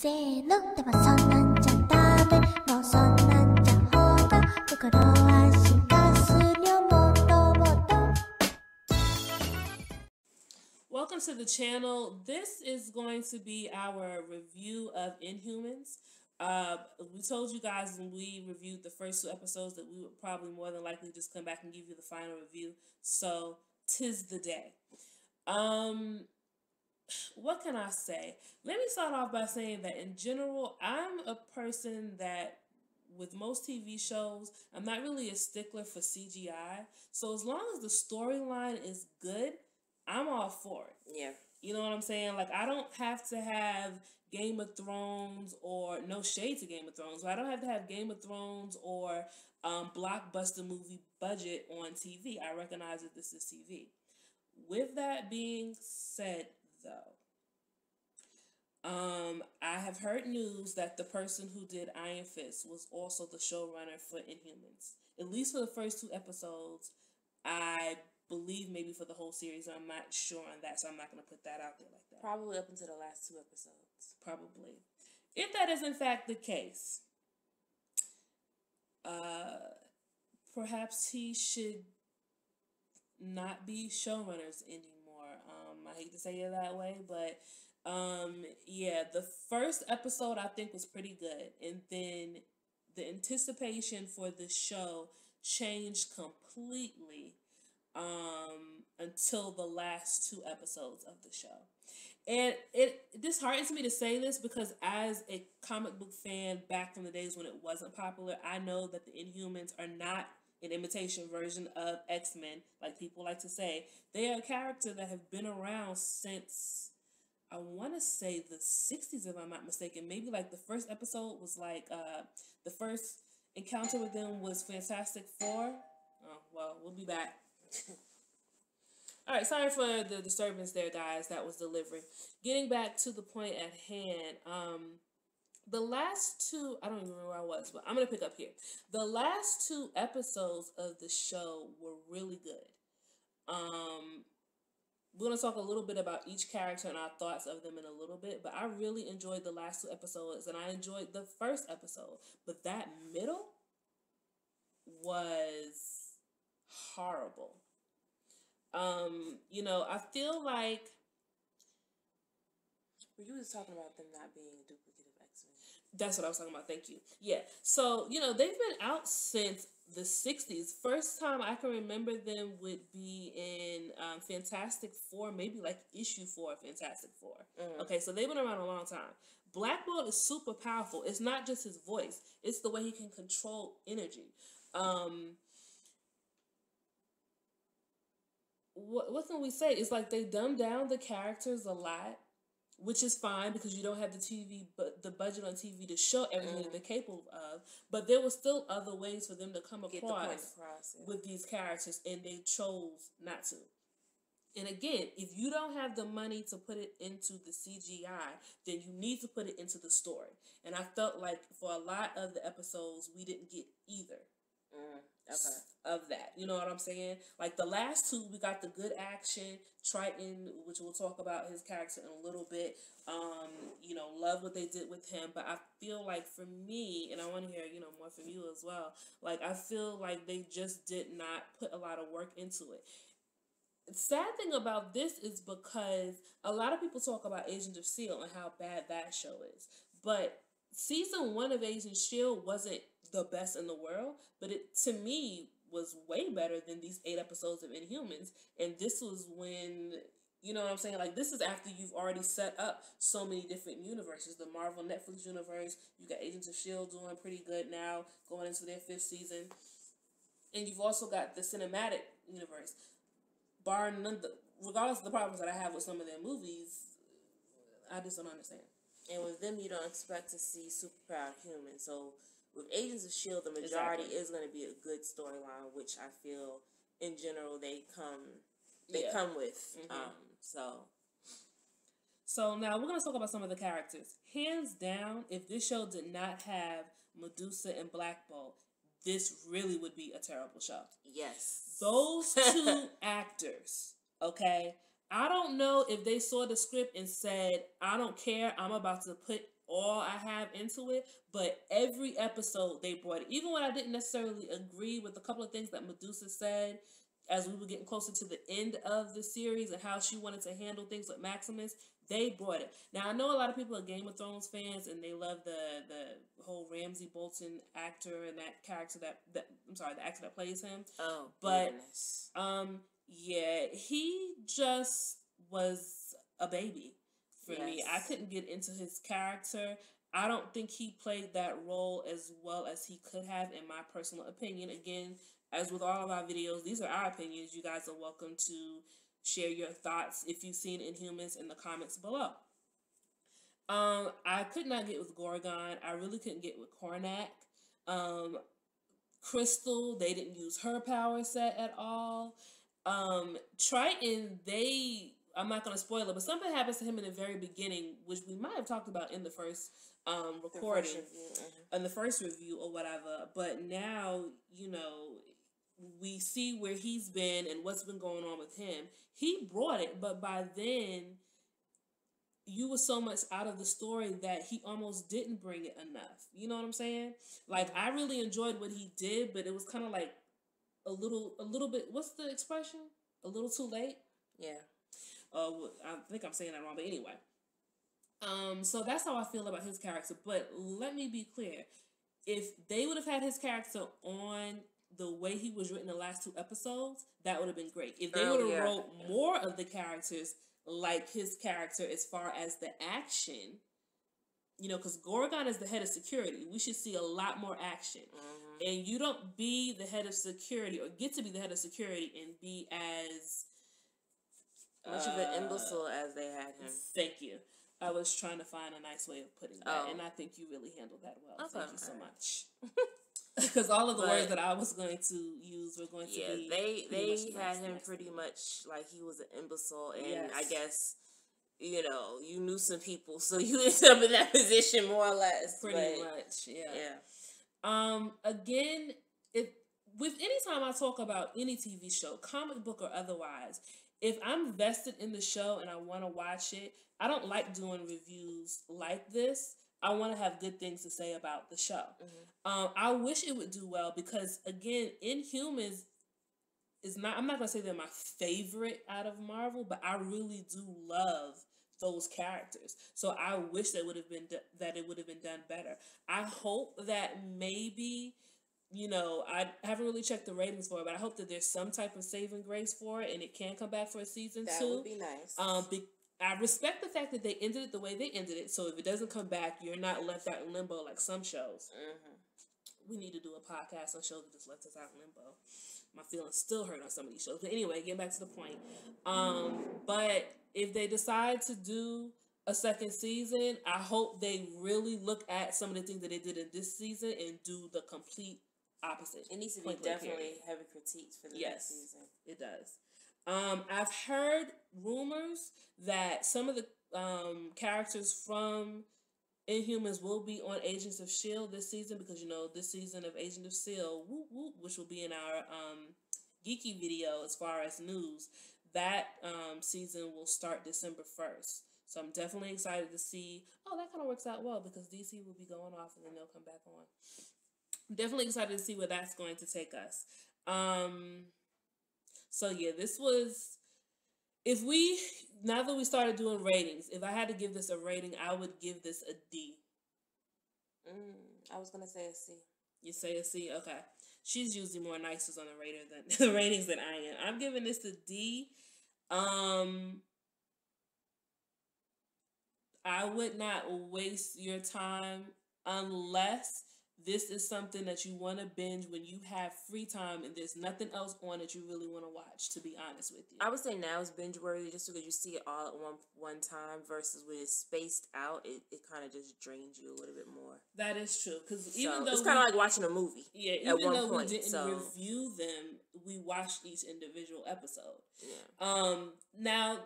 せーのでもそんなんじゃダメもうそんなんじゃほら心は進化するよもっともっと Welcome to the channel. This is going to be our review of Inhumans. We told you guys when we reviewed the first two episodes that we would probably more than likely just come back and give you the final review. So, 'tis the day. What can I say? Let me start off by saying that in general, I'm a person that with most TV shows, I'm not really a stickler for CGI. So as long as the storyline is good, I'm all for it. Yeah. You know what I'm saying? Like, I don't have to have Game of Thrones or no shade to Game of Thrones. But I don't have to have Game of Thrones or blockbuster movie budget on TV. I recognize that this is TV. With that being said, though, I have heard news that the person who did Iron Fist was also the showrunner for Inhumans. At least for the first two episodes. I believe maybe for the whole series. I'm not sure on that, so I'm not going to put that out there like that. Probably up until the last two episodes. Probably. If that is in fact the case, perhaps he should not be showrunners anymore. I hate to say it that way, but yeah, the first episode I think was pretty good, and then the anticipation for the show changed completely until the last two episodes of the show. And it disheartens me to say this because as a comic book fan back from the days when it wasn't popular, I know that the Inhumans are not an imitation version of X-Men, like people like to say. They are a character that have been around since, I want to say the 60s, if I'm not mistaken. Maybe like the first episode was like, the first encounter with them was Fantastic Four. Oh, well, we'll be back. All right, sorry for the disturbance there, guys. That was delivery. Getting back to the point at hand, the last two, I don't even remember where I was, but I'm going to pick up here. The last two episodes of the show were really good. We're going to talk a little bit about each character and our thoughts of them in a little bit, but I really enjoyed the last two episodes, and I enjoyed the first episode. But that middle was horrible. You know, I feel like... Were you just talking about them not being a duplicate of X-Men? That's what I was talking about. Thank you. Yeah. So, you know, they've been out since the 60s. First time I can remember them would be in Fantastic Four, maybe like issue 4 of Fantastic Four. Mm-hmm. Okay, so they've been around a long time. Black Bolt is super powerful. It's not just his voice. It's the way he can control energy. What can we say? It's like they dumbed down the characters a lot, which is fine because you don't have the budget on TV to show everything that they're capable of. But there were still other ways for them to come across with these characters, and they chose not to. And again, if you don't have the money to put it into the CGI, then you need to put it into the story. And I felt like for a lot of the episodes, we didn't get either. Of that, you know what I'm saying? Like the last two, we got the good action. Triton, which we'll talk about his character in a little bit. You know, love what they did with him, but I feel like for me, and I want to hear more from you as well. Like I feel like they just did not put a lot of work into it. The sad thing about this is because a lot of people talk about Agents of S.H.I.E.L.D. and how bad that show is, but season 1 of Agents of S.H.I.E.L.D. wasn't the best in the world, but it to me was way better than these 8 episodes of Inhumans. And this was when, you know what I'm saying, like this is after you've already set up so many different universes. The Marvel Netflix universe, you got Agents of S.H.I.E.L.D. doing pretty good now, going into their 5th season, and you've also got the cinematic universe. Regardless of the problems that I have with some of their movies, I just don't understand. And with them, you don't expect to see super proud humans. So with Agents of S.H.I.E.L.D., the majority is going to be a good storyline, which I feel in general they come with. Mm-hmm. So now we're going to talk about some of the characters. Hands down, if this show did not have Medusa and Black Bolt, this really would be a terrible show. Yes. Those two actors, okay? I don't know if they saw the script and said, I don't care, I'm about to put all I have into it, but every episode they brought it. Even when I didn't necessarily agree with a couple of things that Medusa said as we were getting closer to the end of the series and how she wanted to handle things with Maximus, they brought it. Now, I know a lot of people are Game of Thrones fans and they love the whole Ramsay Bolton actor and that character the actor that plays him. Oh, but goodness. Yeah, he just was a baby for me. I couldn't get into his character. I don't think he played that role as well as he could have, in my personal opinion. Again, as with all of our videos, these are our opinions. You guys are welcome to share your thoughts if you've seen Inhumans in the comments below. I could not get with Gorgon. I really couldn't get with Kornak. Crystal, they didn't use her power set at all. Triton, I'm not going to spoil it, but something happens to him in the very beginning, which we might have talked about in the first recording, in the first review or whatever. But now, we see where he's been and what's been going on with him. He brought it, but by then, you were so much out of the story that he almost didn't bring it enough. You know what I'm saying? Like, I really enjoyed what he did, but it was kind of like a little bit, what's the expression? A little too late? Yeah. I think I'm saying that wrong, but anyway. So that's how I feel about his character. But let me be clear. If they would have had his character on the way he was written the last 2 episodes, that would have been great. If they would have wrote more of the characters like his character as far as the action, because Gorgon is the head of security. We should see a lot more action. Mm-hmm. And you don't be the head of security or get to be the head of security and be as much of an imbecile as they had him. Thank you. I was trying to find a nice way of putting that, and I think you really handled that well. Okay. Thank you so much. Because all of the words that I was going to use were going to be... they had him pretty much like he was an imbecile, and I guess, you knew some people, so you ended up in that position more or less. Pretty much, yeah. Again, with any time I talk about any TV show, comic book or otherwise, if I'm vested in the show and I want to watch it, I don't like doing reviews like this. I want to have good things to say about the show. Mm-hmm. I wish it would do well because, again, Inhumans is not... I'm not going to say they're my favorite out of Marvel, but I really do love those characters. So I wish that it would have been done better. I hope that maybe... I haven't really checked the ratings for it, but I hope that there's some type of saving grace for it and it can come back for a season 2. That would be nice. I respect the fact that they ended it the way they ended it, so if it doesn't come back, you're not left out in limbo like some shows. Mm-hmm. We need to do a podcast on shows that just left us out in limbo. My feelings still hurt on some of these shows. But anyway, get back to the point. But if they decide to do a second season, I hope they really look at some of the things that they did in this season and do the complete opposite. It needs to be definitely heavy critiques for the next season. It does. I've heard rumors that some of the characters from Inhumans will be on Agents of S.H.I.E.L.D. this season because, this season of Agent of S.H.I.E.L.D., whoop, whoop, which will be in our Geeky video as far as news, that season will start December 1st. So I'm definitely excited to see, that kind of works out well because DC will be going off and then they'll come back on. Definitely excited to see where that's going to take us. So yeah, this was... Now that we started doing ratings, if I had to give this a rating, I would give this a D. I was going to say a C. You say a C? Okay. She's usually more nicer on the ratings than I am. I'm giving this a D. I would not waste your time unless this is something that you want to binge when you have free time and there's nothing else on that you really want to watch, to be honest with you. I would say now it's binge worthy just because you see it all at one time versus when it's spaced out, it kind of just drains you a little bit more. That is true. Because even though it's kind of like watching a movie. Yeah, even though we didn't review them, we watched each individual episode. Yeah. Now,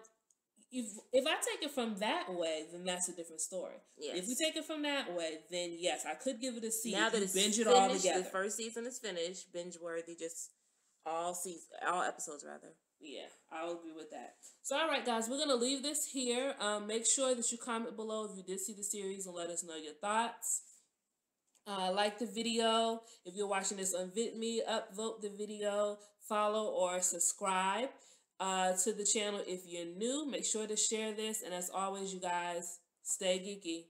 if I take it from that way, then that's a different story. Yes. If we take it from that way, then yes, I could give it a C. Now that it's binge it all together. The first season is finished, binge worthy, just all episodes rather. Yeah, I'll agree with that. So, all right, guys, we're going to leave this here. Make sure that you comment below if you did see the series and let us know your thoughts. Like the video. If you're watching this on VidMe, upvote the video, follow or subscribe to the channel if you're new. Make sure to share this. And as always, you guys, stay geeky.